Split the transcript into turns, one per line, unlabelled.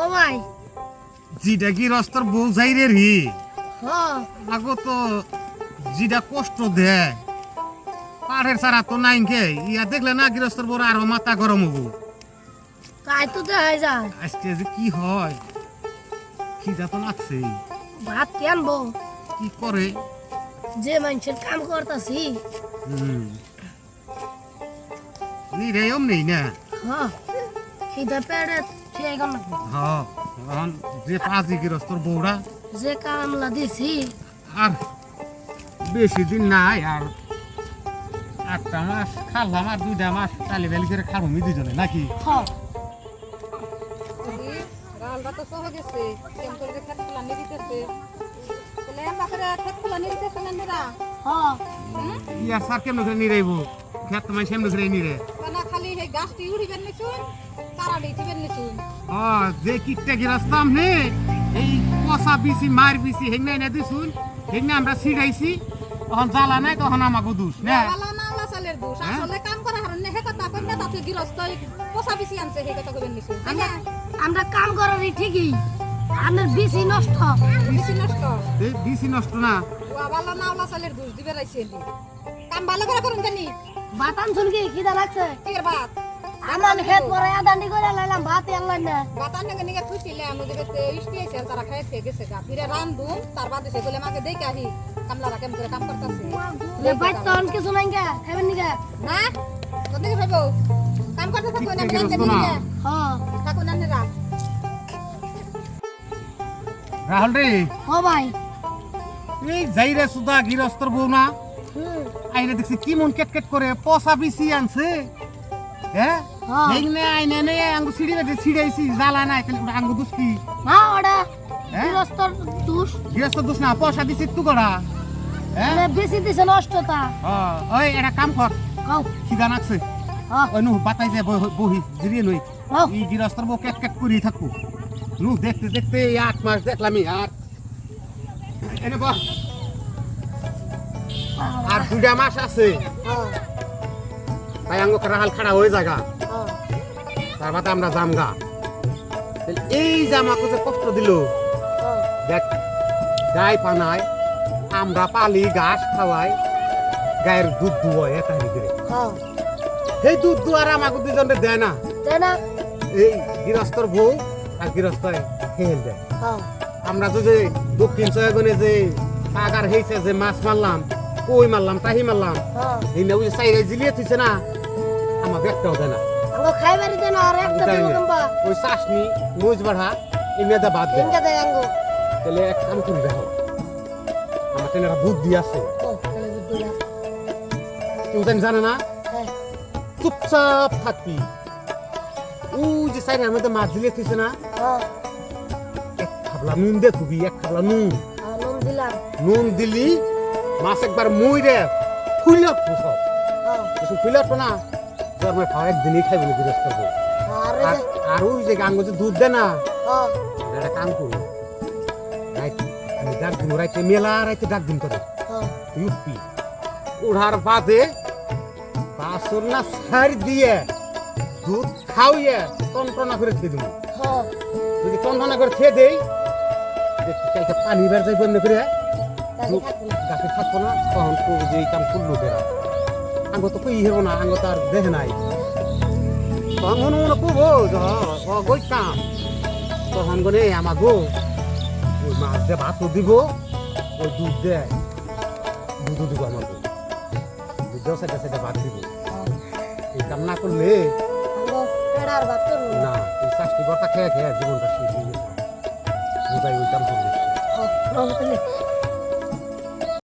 ও ভাই
জিটা কি রস্তর বউ যাইরে রি
হ্যাঁ
আগো তো জিটা কষ্ট দেয় পাড়ের সারা তো নাইকে ইয়া দেখলে না গৃহস্থর বড় আরো মাথা গরম হবো
তাই তো দেখাই যায়
আজকে যে কি হয় খিদা তো লাগছেই
ভাত কেনবো
কি করে
যে মানুষের কাম করতাছি
নিরে অমনি না
হ্যাঁ খিদা পেড়ে ঠিক না
হ্যাঁ এখন যে পাঁচি গৃহস্থর বউরা
যে কামলা দিছি
আর বেশি দিন নাই আর একটা মাস খালাম আর 2টা মাস তালি বেলি করে খাবো মি দুজনে নাকি
হ্যাঁ
রালটা তো সহ গেছে কেম করে খেত ফুলানি দিতেছে তাহলে আমরা করে খেত ফুলানি দিতেছে না
হ্যাঁ
ইয়া স্যার কেমন করে নিরাইব খেত মাই সেমন করে নিরে
না খালি এই গাছটি উড়িবেন নিছুন চারা দিবেন নিছুন
যে কিটটা গিরাস্তাম নে এই পচা বিসি মার বিসি হেংনা না দিছুন হেংনা আমরা ছিড়াইছি তখন জ্বালা নাই তখন আমাকে দোষ না
বালা না ওলা চালের দোষ আসলে কাম করা হারনে হে কথা কই না তাতে গৃহস্থ পোষা বেশি আনছে হে কথা কইবেন নিছুন
আমরা কাম করারই ঠিকই আমাদের বেশি নষ্ট
বেশি নষ্ট
এই বিসি নষ্ট না
বালা না ওলা চালের দোষ দিবে রাইছে কাম ভালো করে করুন জানি
বাতান শুনকি খিদা লাগছে
কির বাত
আমার খেত পরে আদানি করে লাইলাম ভাত আনলাম না
বাতান নাকি নিকে খুঁজছিলে আমাদের ইষ্টি আছে তারা খাই খেয়ে গেছে গা ফিরে রান্ধুম তার বাদে সে বলে আমাকে দেখে আহি কামলারা কেমন করে কাম করতেছে
বাইর তো অন কিছু নাই গা খাবেন নি গা
না কোথায় খাবো কাম করতে থাকো না রান্ধতে নিয়ে
হ্যাঁ
থাকো না রা
রাহুল রে
ও ভাই
এই যাইরে সুদা গৃহস্থর বউ না আইনে দেখছি কি মন কেট করে পচা বিসি আনছে হ্যাঁ
হ্যাঁ।
হেংনে আইনে নে আঙ্গু সিঁড়ি বেঁধে ছিড়াইছি জ্বালা নাই তাহলে আঙ্গু দোষ কি
না ওটা
হ্যাঁ?
গৃহস্থর দুষ
গৃহস্থ দোষ না পয়সা দিছি তু করা হ্যাঁ
মানে বেশি দিছে নষ্টতা
ওই এটা কাম কর
কাও
খিদা নাকছে
হ্যাঁ
ওই নু বাতাই যে বহি জিরিয়ে নই
হ্যাঁ।
এই গৃহস্থর বউ কেট করি থাকবো নু দেখতে দেখতে 8 মাস দেখলামই এনে বস আর 2টা মাস আছে
হ্যাঁ
তাই আঙ্গু রাহাল খাড়া হয়ে জায়গা
হ্যাঁ
তার বাদে আমরা জামগা এই জামাকে যে কষ্ট দিল দেখ গায়ে পানায় আমরা পালি ঘাস খাওয়াই গায়ের দুধ দুয়ায় একারি করে
হ্যাঁ
সেই দুধ দুয়ার আমাকে দুজনে দেয় না
তাই না
এই গৃহস্থর বউ আর গৃহস্থ হেল দেয়
হ্যাঁ
আমরা তো যে দক্ষিণ সয়াগনে যে পাগার হয়েছে যে মাছ মারলাম কই মারলাম তাহি মারলাম
হ্যাঁ
এই না ওই সাইডে জিলিয়ে থুইছে না আমাকে একটাও দেয় না
আঙ্গো খাইবারি দেন আর একটা দেব কম্বা
ওই চাষনি মরিচ বাড়া এই মেয়েদা বাদ দেয়
ইনকা দেয় আঙ্গো
তাহলে এক কাম করি দেখো আমার তেনে একটা বুদ্ধি আছে
ও তাহলে বুদ্ধি না
কেউ জানে না
হ্যাঁ
চুপচাপ থাকবি ওই যে সাইডের মধ্যে মাছ দিলে থুইছে না
হ্যাঁ
এক খাবলা নুন দে খুবই এক খাবলা নুন
নুন দিলাম
নুন দিলি মাছ একবার মুই রে ফুলে সব
হ্যাঁ
কিছু ফুলে তো না তোর খাওয়া একদিনই খাইবি না গৃহস্থ বউ।
আর
আর ওই যে গাঙ্গ যে দুধ দে না
হ্যাঁ
এটা কাম করবো ডাক দিন রাইতে মেলা রাইতে ডাক দিন করে
হ্যাঁ
ইউপি ওড়ার বাদে বাসন না ছাড় দিয়ে দুধ খাওয়াইয়ে টনটনা করে খেয়ে দেবো
হ্যাঁ
যদি টনটনা করে খেয়ে দেই দেখি কালকে পানি বের যাইব এমনি করে
তাহলে থাকবো না
গাছে থাকবো না তখন তো যে এই কাম করলো বেরা আঙ্গ তো কই হেব না আঙ্গ তো আর দেখে নাই তখন মনে মনে কবো গই কাম তখন গনে আমার গো ওই মাছ দিয়ে ভাতও দিব ওই দুধ দেয় দুধও দিব আমার গো দুধ সেটা সেটা ভাত দিব এই কাম না করলে
আঙ্গো পেড়ার ভাত করবো
না এই চাষটি বর্তা খেয়ে খেয়ে জীবনটা শেষ হয়ে গেছে ওই কাম করলে
হ্যাঁ তাহলে